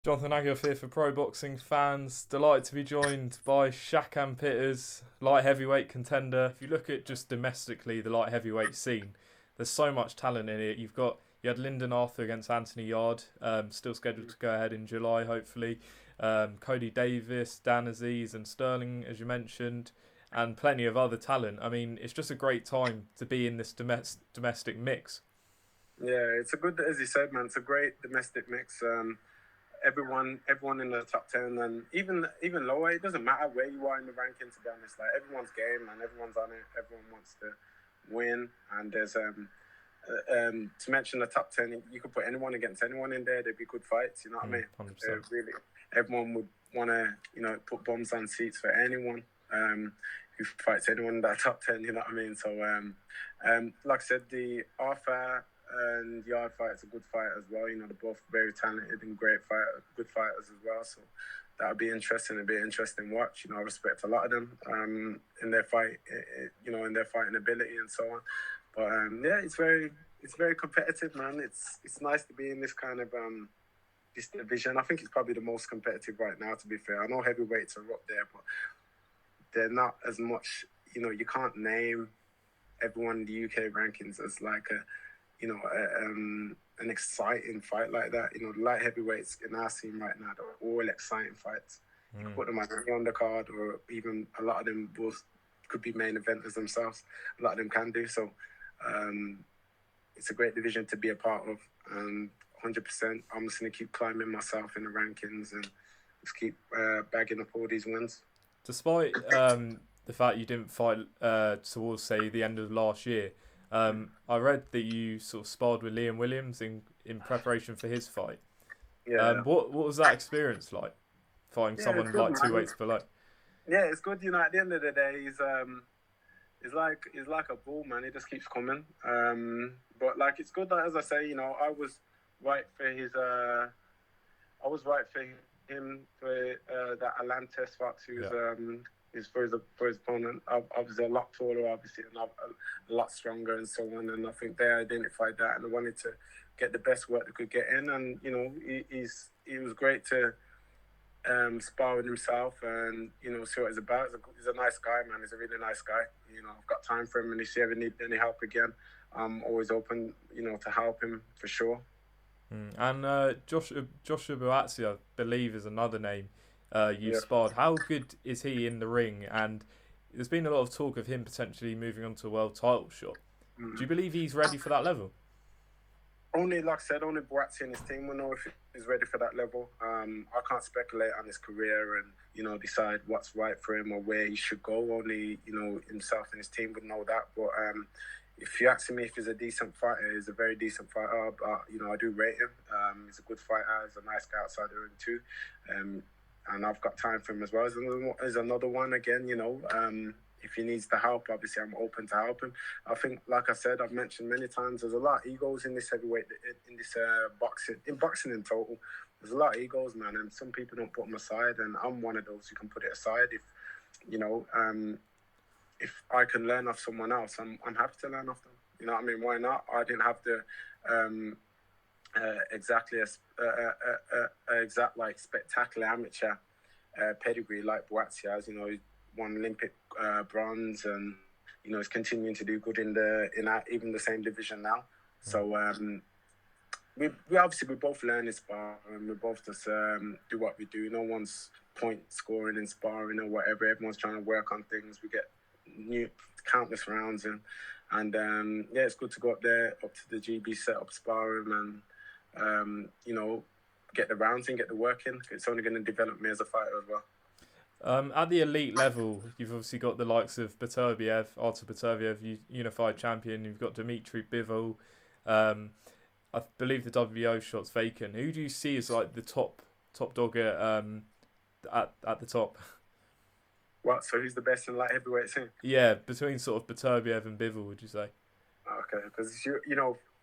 Jonathan Aguilar here for Pro Boxing Fans. Delighted to be joined by Shakan Pitters, light heavyweight contender. If you look at just domestically the light heavyweight scene, there's so much talent in it. You had Lyndon Arthur against Anthony Yarde, still scheduled to go ahead in July, hopefully. Cody Davis, Dan Aziz, and Sterling, as you mentioned, and plenty of other talent. I mean, it's just a great time to be in this domestic mix. Yeah, it's a good, as you said, man. It's a great domestic mix. Everyone in the top 10, and even lower. It doesn't matter where you are in the ranking. To be honest, like everyone's game and everyone's on it. Everyone wants to win, and there's to mention the top 10, you could put anyone against anyone in there. There'd be good fights. You know what I mean? 100%. Really, everyone would want to put bums on seats for anyone. Who fights anyone in that top 10? You know what I mean? So like I said, the Arthur and Yard fight is a good fight as well. They're both very talented and good fighters as well. So that'll be interesting. It'll be an interesting watch. I respect a lot of them in their fight, in their fighting ability and so on. But yeah, it's very competitive, man. It's nice to be in this kind of this division. I think it's probably the most competitive right now. To be fair, I know heavyweights are up there, but they're not as much. You can't name everyone in the UK rankings as like an exciting fight like that. The light heavyweights in our scene right now, they're all exciting fights. You can put them on the undercard, or even a lot of them could be main eventers themselves. A lot of them can do. So it's a great division to be a part of. 100%, I'm just going to keep climbing myself in the rankings and just keep bagging up all these wins. Despite the fact you didn't fight towards, say, the end of last year, I read that you sort of sparred with Liam Williams in preparation for his fight. Yeah. What was that experience like, fighting someone good, like man. 2 weights below? Yeah, it's good. At the end of the day, he's like a bull, man. He just keeps coming. But like, it's good that, as I say, I was right for his. I was right for him for that Atlantis fight. Is for his opponent. Obviously a lot taller, obviously, and a lot stronger and so on. And I think they identified that and wanted to get the best work they could get in. And he was great to spar with himself and see what it's about. He's a nice guy, man. He's a really nice guy. I've got time for him, and if he ever needs any help again, I'm always open, to help him for sure. And Joshua Buatsi, I believe, is another name you've sparred. How good is he in the ring? And there's been a lot of talk of him potentially moving on to a world title shot. Do you believe he's ready for that level? Only, like I said, only Buatsi and his team will know if he's ready for that level. I can't speculate on his career and, decide what's right for him or where he should go. Only, himself and his team would know that. But if you ask me if he's a decent fighter, he's a very decent fighter. But, I do rate him. He's a good fighter. He's a nice guy outside the ring too. And I've got time for him as well. There's another one again, if he needs the help, obviously I'm open to help him. I think, like I said, I've mentioned many times, there's a lot of egos in this heavyweight, in this boxing in total. There's a lot of egos, man, and some people don't put them aside, and I'm one of those who can put it aside. If I can learn off someone else, I'm happy to learn off them. You know what I mean? Why not? I didn't have the exact like spectacular amateur pedigree like Buatsi has. He won Olympic bronze, and he's continuing to do good in even the same division now. So we both learn in sparring, and we both just do what we do. No one's point scoring in sparring or whatever. Everyone's trying to work on things. We get countless rounds, and it's good to go up to the GB set up sparring and get the rounds and get the work in. It's only going to develop me as a fighter as well. At the elite level, you've obviously got the likes of Beterbiev, Artur Beterbiev, unified champion. You've got Dmitry Bivol. I believe the WBO shot's vacant. Who do you see as like the top dog at the top? What? So who's the best in light heavyweight scene? Yeah, between sort of Beterbiev and Bivol, would you say? Okay, because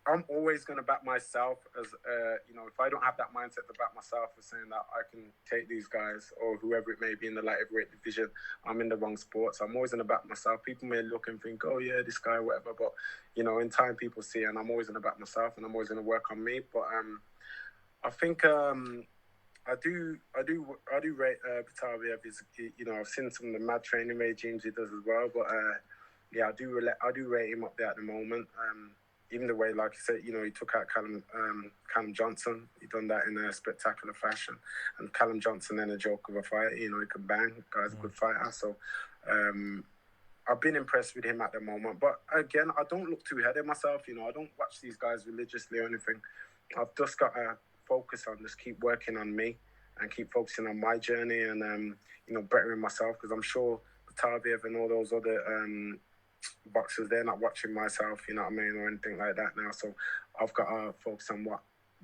I'm always going to back myself as, if I don't have that mindset to back myself as saying that I can take these guys or whoever it may be in the light heavyweight division, I'm in the wrong sport. So I'm always going to back myself. People may look and think, oh yeah, this guy, whatever. But, in time people see, and I'm always going to back myself and I'm always going to work on me. But I think I do rate Beterbiev. I've seen some of the mad training regimes he does as well, but yeah, I do rate him up there at the moment. Even the way, like you said, he took out Callum Johnson. He done that in a spectacular fashion, and Callum Johnson then a joke of a fighter. He can bang. Guy's a good fighter. So I've been impressed with him at the moment. But again, I don't look too ahead of myself. I don't watch these guys religiously or anything. I've just got to focus on just keep working on me and keep focusing on my journey and bettering myself, because I'm sure Beterbiev and all those other boxers, they're not watching myself, you know what I mean, or anything like that now. So I've got to focus on what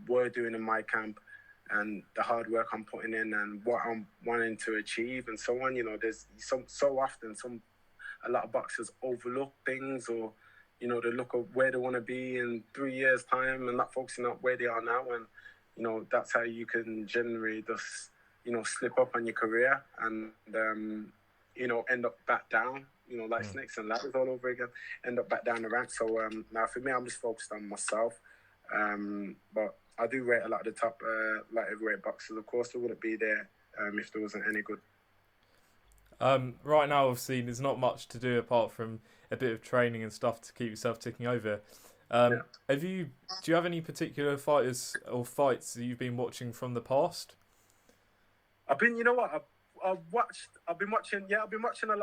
we're doing in my camp and the hard work I'm putting in and what I'm wanting to achieve and so on. There's so often a lot of boxers overlook things, or they look at where they want to be in 3 years' time and not focusing on where they are now. And that's how you can generally just slip up on your career and end up back down, like snakes and ladders all over again, end up back down the ranks. So now for me, I'm just focused on myself. But I do rate a lot of the top light heavyweight boxers. Of course, they wouldn't be there if there wasn't any good. Right now, obviously, there's not much to do apart from a bit of training and stuff to keep yourself ticking over. Do you have any particular fighters or fights that you've been watching from the past? I've been watching a lot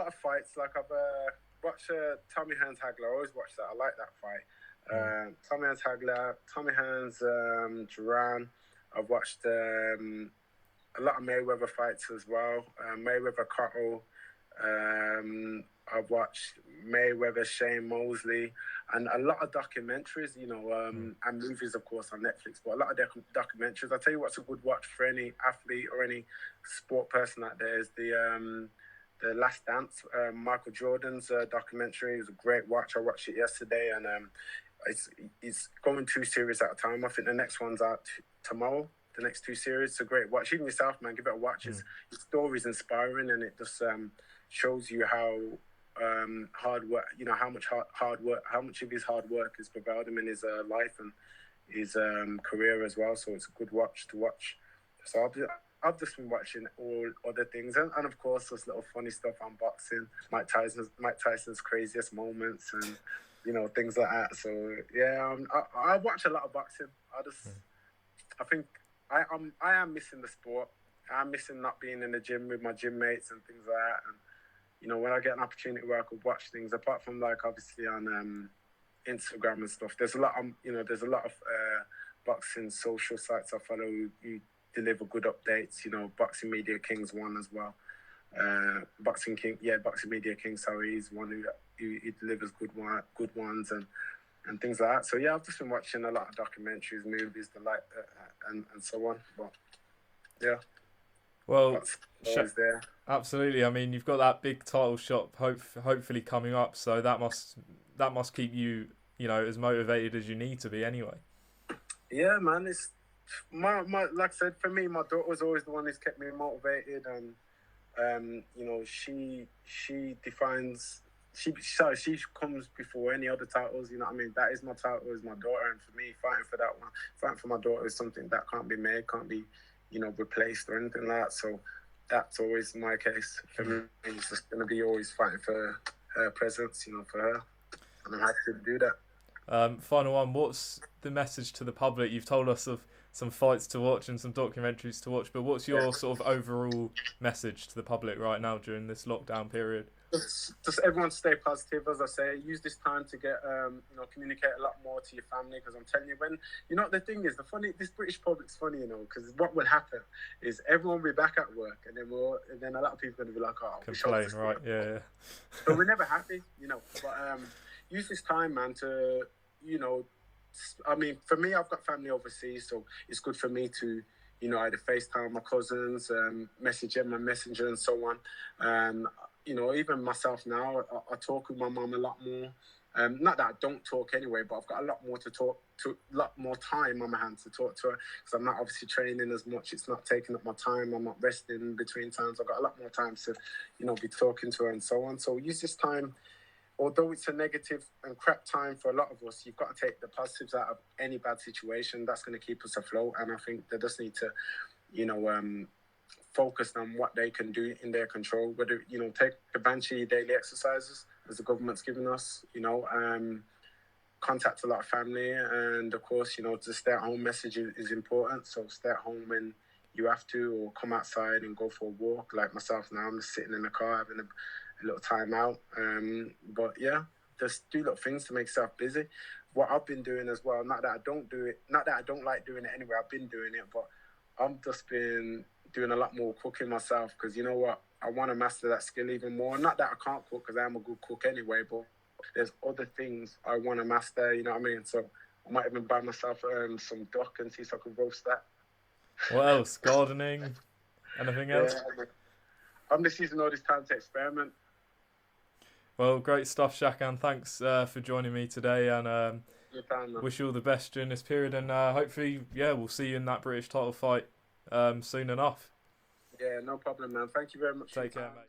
of fights. Like I've watched Tommy Hearns Hagler. I always watch that. I like that fight. Tommy Hearns Hagler, Tommy Hearns Duran. I've watched a lot of Mayweather fights as well. Mayweather Cotto. I've watched Mayweather, Shane Mosley, and a lot of documentaries, and movies, of course, on Netflix, but a lot of documentaries. I'll tell you what's a good watch for any athlete or any sport person out there is the Last Dance, Michael Jordan's documentary. It was a great watch. I watched it yesterday, and it's going 2 series at a time. I think the next one's out tomorrow. The next 2 series. It's a great watch. Even yourself, man, give it a watch. His story's inspiring, and it just shows you how hard work, how much hard work, how much of his hard work has prevailed him in his life and his career as well. So it's a good watch to watch. So I've just been watching all other things, and of course, this little funny stuff on boxing, Mike Tyson's craziest moments, and things like that. So yeah, I watch a lot of boxing. I think I am missing the sport. I'm missing not being in the gym with my gym mates and things like that. And when I get an opportunity where I could watch things, apart from like obviously on Instagram and stuff, there's a lot of boxing social sites I follow who deliver good updates. Boxing Media King's one as well. Boxing Media King. Sorry, he's one who delivers good ones and things like that. So yeah, I've just been watching a lot of documentaries, movies, and so on. But yeah, well, there. Absolutely. I mean, you've got that big title shot hopefully coming up, so that must keep you, as motivated as you need to be anyway. Yeah, man. It's my like I said, for me, my daughter was always the one who's kept me motivated, and she defines. She comes before any other titles, you know what I mean? That is my title, is my daughter, and for me, fighting for that one, fighting for my daughter is something that can't be made, can't be, replaced or anything like that. So that's always my case. For me, it's just going to be always fighting for her presence, for her, and I'm happy to do that. Final one, what's the message to the public? You've told us of some fights to watch and some documentaries to watch, but what's your sort of overall message to the public right now during this lockdown period? Just everyone stay positive, as I say. Use this time to get, communicate a lot more to your family, because I'm telling you, the thing is, this British public's funny, because what will happen is everyone will be back at work, and then a lot of people are going to be like, oh, complain, right? Yeah. So we're never happy, but use this time, man, to, I mean, for me, I've got family overseas, so it's good for me to, either FaceTime my cousins, message them on Messenger and so on. Even myself now, I talk with my mum a lot more. Not that I don't talk anyway, but I've got a lot more a lot more time on my hands to talk to her, because I'm not obviously training as much. It's not taking up my time. I'm not resting between times. I've got a lot more time to, be talking to her and so on. So use this time. Although it's a negative and crap time for a lot of us, you've got to take the positives out of any bad situation. That's going to keep us afloat. And I think they just need to, focused on what they can do in their control. Whether take advantage of your daily exercises as the government's giving us. Contact a lot of family, and of course, the stay-at-home message is important. So stay at home when you have to, or come outside and go for a walk. Like myself now, I'm just sitting in the car having a little time out. But yeah, just do little things to make yourself busy. What I've been doing as well, not that I don't do it, not that I don't like doing it anyway, I've been doing it, but I've just been doing a lot more cooking myself, because you know what, I want to master that skill even more. Not that I can't cook, because I'm a good cook anyway, but there's other things I want to master, you know what I mean? So I might even buy myself some duck and see if I can roast that. What else? Gardening? Anything else? Yeah, I'm just using all this time to experiment. Well, great stuff, Shakan. Thanks for joining me today, and wish you all the best during this period. And hopefully, we'll see you in that British title fight soon enough. Yeah, no problem, man. Thank you very much. Take care, mate.